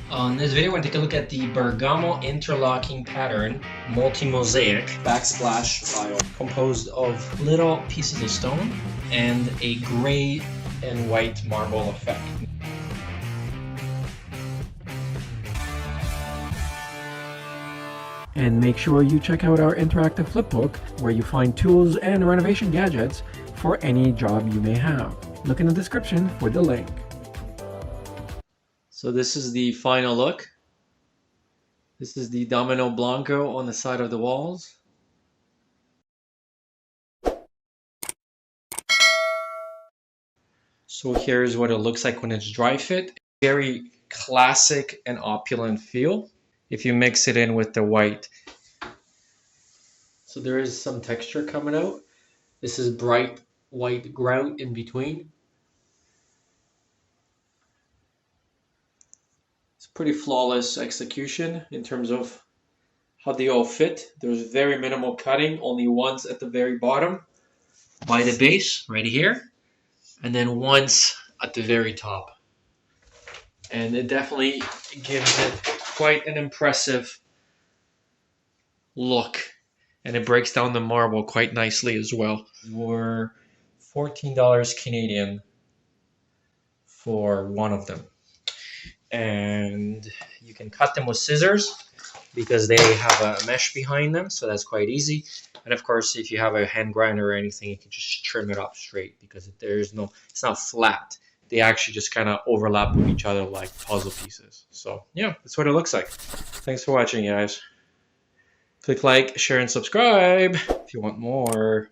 On this video, we're going to take a look at the Bergamo interlocking pattern, multi-mosaic backsplash file, composed of little pieces of stone and a gray and white marble effect. And make sure you check out our interactive flipbook where you find tools and renovation gadgets for any job you may have. Look in the description for the link. So this is the final look. This is the domino blanco on the side of the walls. So here's what it looks like when it's dry fit. Very classic and opulent feel if you mix it in with the white. So there is some texture coming out. This is bright white grout in between. It's pretty flawless execution in terms of how they all fit. There's very minimal cutting, only ones at the very bottom by the base right here, and then once at the very top. And it definitely gives it quite an impressive look, and it breaks down the marble quite nicely as well. We're $14 Canadian for one of them, and you can cut them with scissors because they have a mesh behind them, so that's quite easy. And of course, if you have a hand grinder or anything, you can just trim it off straight because it's not flat. They actually just kind of overlap with each other like puzzle pieces. So yeah, that's what it looks like. Thanks for watching, guys. Click like, share, and subscribe if you want more.